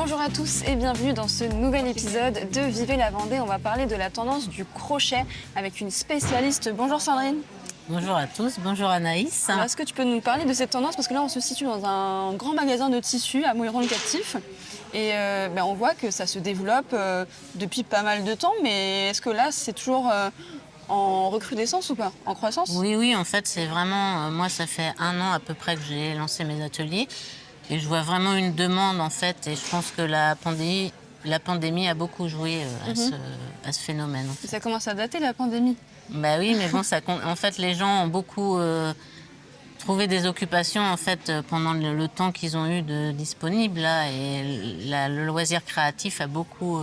Bonjour à tous et bienvenue dans ce nouvel épisode de Vivez la Vendée. On va parler de la tendance du crochet avec une spécialiste. Bonjour Sandrine. Bonjour à tous, bonjour Anaïs. Alors, est-ce que tu peux nous parler de cette tendance? Parce que là, on se situe dans un grand magasin de tissus à Mouilleron-le-Captif. Et on voit que ça se développe depuis pas mal de temps. Mais est-ce que là, c'est toujours en recrudescence ou pas? En croissance? Oui, en fait, c'est vraiment... moi, ça fait 1 an à peu près que j'ai lancé mes ateliers. Et je vois vraiment une demande, en fait. Et je pense que la pandémie a beaucoup joué à ce phénomène. En fait. Ça commence à dater, la pandémie. Bah oui, mais bon, en fait, les gens ont beaucoup trouvé des occupations en fait pendant le temps qu'ils ont eu de disponible là, et le loisir créatif a beaucoup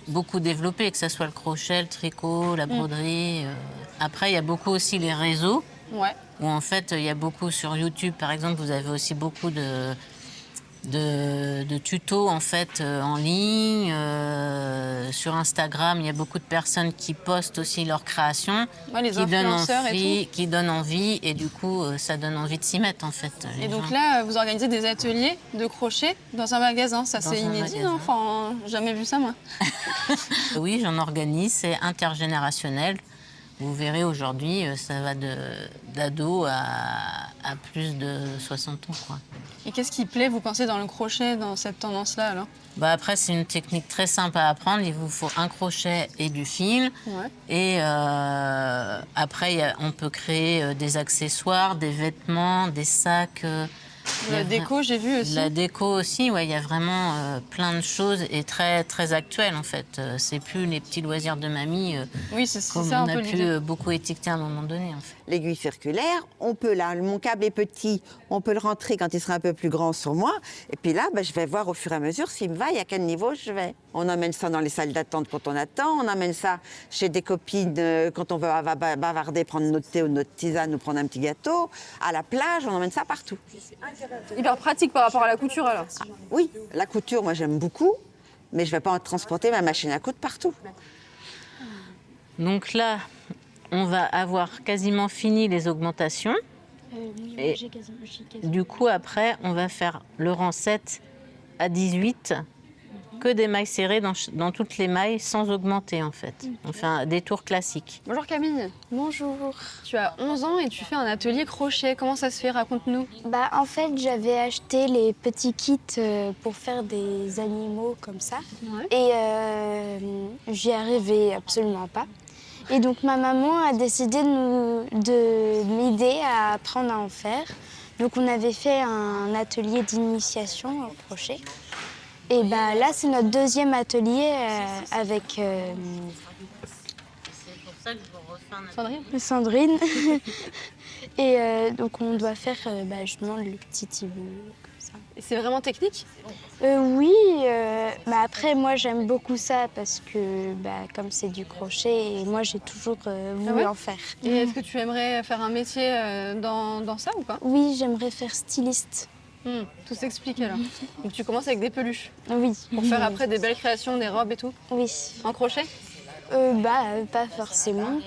beaucoup développé, que ce soit le crochet, le tricot, la broderie. Après, il y a beaucoup aussi les réseaux. Ouais. Où en fait, il y a beaucoup sur YouTube, par exemple, vous avez aussi beaucoup de tutos en fait en ligne. Sur Instagram, il y a beaucoup de personnes qui postent aussi leurs créations, Les influenceurs et tout. qui donnent envie, et du coup, ça donne envie de s'y mettre en fait. Et donc là, vous organisez des ateliers de crochet dans un magasin. Ça, c'est un inédit, magasin. non? Enfin, jamais vu ça, moi. Oui, j'en organise, c'est intergénérationnel. Vous verrez aujourd'hui, ça va d'ado à plus de 60 ans, quoi. Et qu'est-ce qui plaît, vous pensez, dans le crochet, dans cette tendance-là, alors? Après, c'est une technique très simple à apprendre. Il vous faut un crochet et du fil. Ouais. Et après, on peut créer des accessoires, des vêtements, des sacs. La déco, j'ai vu aussi. La déco aussi, ouais, il y a vraiment plein de choses et très, très actuelles, en fait. C'est plus les petits loisirs de mamie, Oui, c'est comme ça un on peu a l'idée. pu beaucoup étiqueter à un moment donné, en fait. L'aiguille circulaire, on peut là, mon câble est petit, on peut le rentrer quand il sera un peu plus grand sur moi. Et puis là, je vais voir au fur et à mesure s'il me va et à quel niveau je vais. On emmène ça dans les salles d'attente quand on attend, on emmène ça chez des copines quand on va bavarder, prendre notre thé ou notre tisane ou prendre un petit gâteau. À la plage, on emmène ça partout. Hyper pratique par rapport à la couture, alors. Oui, la couture, moi j'aime beaucoup, mais je ne vais pas transporter ma machine à coudre partout. Donc là, on va avoir quasiment fini les augmentations. Et du coup, après, on va faire le rang 7 à 18, que des mailles serrées dans toutes les mailles, sans augmenter, en fait. On fait des tours classiques. Bonjour Camille. Bonjour. Tu as 11 ans et tu fais un atelier crochet. Comment ça se fait? Raconte-nous. En fait, j'avais acheté les petits kits pour faire des animaux comme ça. Ouais. Et j'y arrivais absolument pas. Et donc ma maman a décidé de m'aider à apprendre à en faire. Donc on avait fait un atelier d'initiation au crochet. Et là, c'est notre deuxième atelier avec C'est pour ça que je vous refais un atelier. Sandrine. Sandrine. Et donc on doit faire justement le petit hibou comme ça. Et c'est vraiment technique? Oui, après moi j'aime beaucoup ça parce que comme c'est du crochet et moi j'ai toujours voulu en faire. Et est-ce que tu aimerais faire un métier dans ça ou pas? Oui, j'aimerais faire styliste. Tout s'explique alors. Donc tu commences avec des peluches Oui. pour faire après des belles créations, des robes et tout? Oui. En crochet? Pas forcément.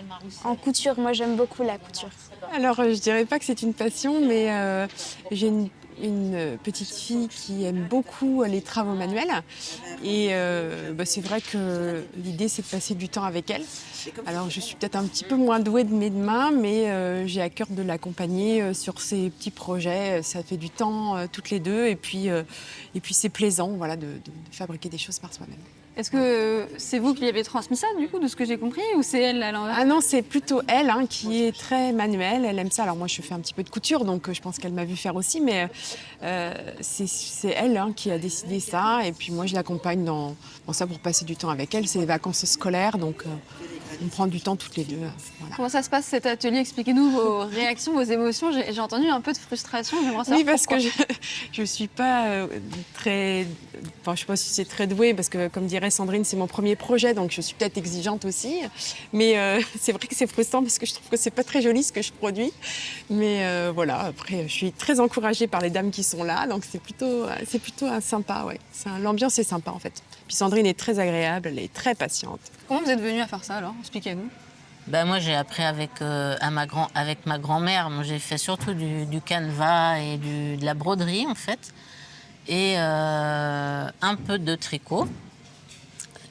En couture, moi j'aime beaucoup la couture. Alors, je dirais pas que c'est une passion, mais j'ai une petite fille qui aime beaucoup les travaux manuels. Et c'est vrai que l'idée, c'est de passer du temps avec elle. Alors, je suis peut-être un petit peu moins douée de mes mains, mais j'ai à cœur de l'accompagner sur ses petits projets. Ça fait du temps toutes les deux. Et puis c'est plaisant, voilà, de fabriquer des choses par soi-même. Est-ce que c'est vous qui lui avez transmis ça, du coup, de ce que j'ai compris, ou c'est elle à l'envers? Ah non, c'est plutôt elle qui est très manuelle. Elle aime ça. Alors moi, je fais un petit peu de couture, donc je pense qu'elle m'a vu faire aussi. Mais c'est elle qui a décidé ça. Et puis moi, je l'accompagne dans ça pour passer du temps avec elle. C'est les vacances scolaires, donc on prend du temps toutes les deux. Voilà. Comment ça se passe cet atelier? Expliquez-nous vos réactions, vos émotions. J'ai entendu un peu de frustration. J'aimerais savoir Oui, parce pourquoi. que je suis pas très... Enfin, je sais pas si c'est très douée, parce que comme dirait Sandrine, c'est mon premier projet, donc je suis peut-être exigeante aussi. Mais c'est vrai que c'est frustrant parce que je trouve que c'est pas très joli ce que je produis. Mais voilà, après, je suis très encouragée par les dames qui sont là, donc c'est plutôt sympa, ouais. L'ambiance est sympa en fait. Puis Sandrine est très agréable, elle est très patiente. Comment vous êtes venue à faire ça alors? Expliquez-nous. Moi, j'ai appris avec ma grand-mère. Moi, j'ai fait surtout du canevas et de la broderie, en fait. et un peu de tricot.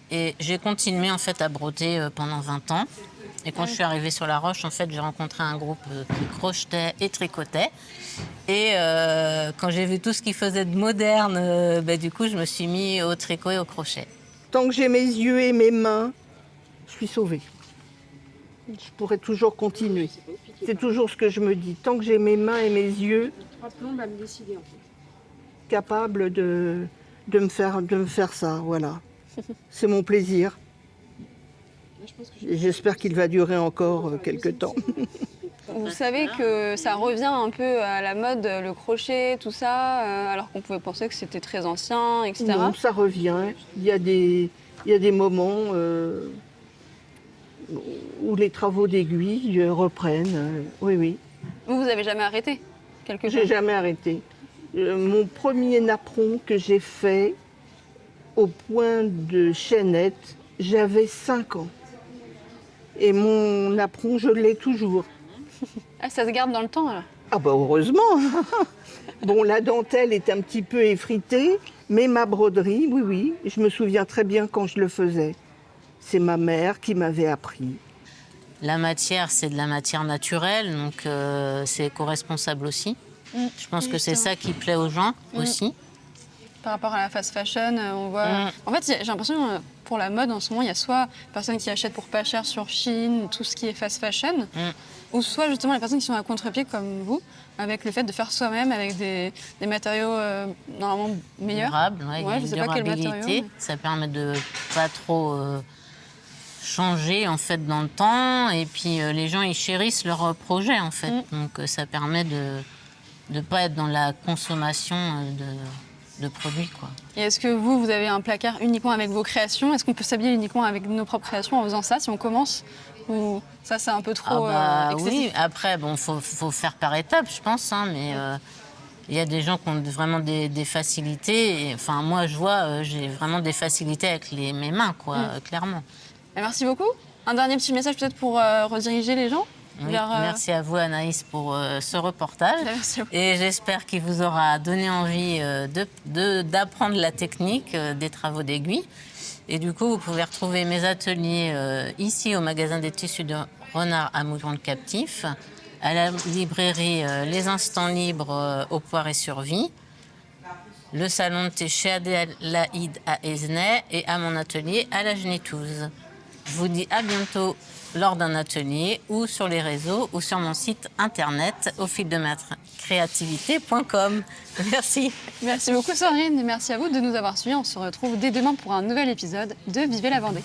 Et j'ai continué en fait à broder pendant 20 ans. Et quand je suis arrivée sur La Roche, en fait, j'ai rencontré un groupe qui crochetait et tricotait. Et quand j'ai vu tout ce qu'ils faisaient de moderne, du coup, je me suis mis au tricot et au crochet. Tant que j'ai mes yeux et mes mains, je suis sauvée. Je pourrais toujours continuer. C'est toujours ce que je me dis. Tant que j'ai mes mains et mes yeux, capables de me faire ça, voilà. C'est mon plaisir. Et j'espère qu'il va durer encore quelques temps. Vous savez que ça revient un peu à la mode, le crochet, tout ça, alors qu'on pouvait penser que c'était très ancien, etc. Non, ça revient. Il y a des moments où les travaux d'aiguille reprennent. Oui, oui. Vous avez jamais arrêté quelque J'ai chose? jamais arrêté. Mon premier napperon que j'ai fait au point de chaînette, j'avais 5 ans. Et mon napperon, je l'ai toujours. Ah, ça se garde dans le temps, alors? Ah bah heureusement. Bon, la dentelle est un petit peu effritée, mais ma broderie, oui, oui, je me souviens très bien quand je le faisais. C'est ma mère qui m'avait appris. La matière, c'est de la matière naturelle, donc c'est éco-responsable aussi. Je pense que c'est ça qui plaît aux gens aussi. Par rapport à la fast fashion, on voit... En fait, j'ai l'impression, pour la mode, en ce moment, il y a soit personnes qui achètent pour pas cher sur Chine, tout ce qui est fast fashion, ou soit justement les personnes qui sont à contre-pied comme vous, avec le fait de faire soi-même, avec des matériaux normalement meilleurs. Durable, ouais, Ouais, il y je a sais une pas quel durabilité. matériau, mais- Ça permet de pas trop changer en fait dans le temps. Et puis les gens ils chérissent leur projet en fait. Donc ça permet de ne pas être dans la consommation de produits quoi. Et est-ce que vous avez un placard uniquement avec vos créations? Est-ce qu'on peut s'habiller uniquement avec nos propres créations en faisant ça, si on commence? Ou ça, c'est un peu trop excessif? Oui, après, bon, faut faire par étapes, je pense, hein, mais il y a des gens qui ont vraiment des facilités. Et, enfin, moi, je vois, j'ai vraiment des facilités avec mes mains, quoi, clairement. Et merci beaucoup. Un dernier petit message peut-être pour rediriger les gens Oui, vers, merci à vous, Anaïs, pour ce reportage. Merci. Et j'espère qu'il vous aura donné envie d'apprendre la technique des travaux d'aiguille. Et du coup, vous pouvez retrouver mes ateliers ici au magasin des tissus de Renard à Mouilleron-le-Captif, à la librairie Les Instants Libres au Poiré-sur-Vie, le salon de thé chez Adélaïde à Esnay et à mon atelier à la Genetouze. Je vous dis à bientôt lors d'un atelier ou sur les réseaux ou sur mon site internet aufildemaîtrecreativité.com. Merci. Merci beaucoup Sandrine et merci à vous de nous avoir suivis. On se retrouve dès demain pour un nouvel épisode de Vivez la Vendée.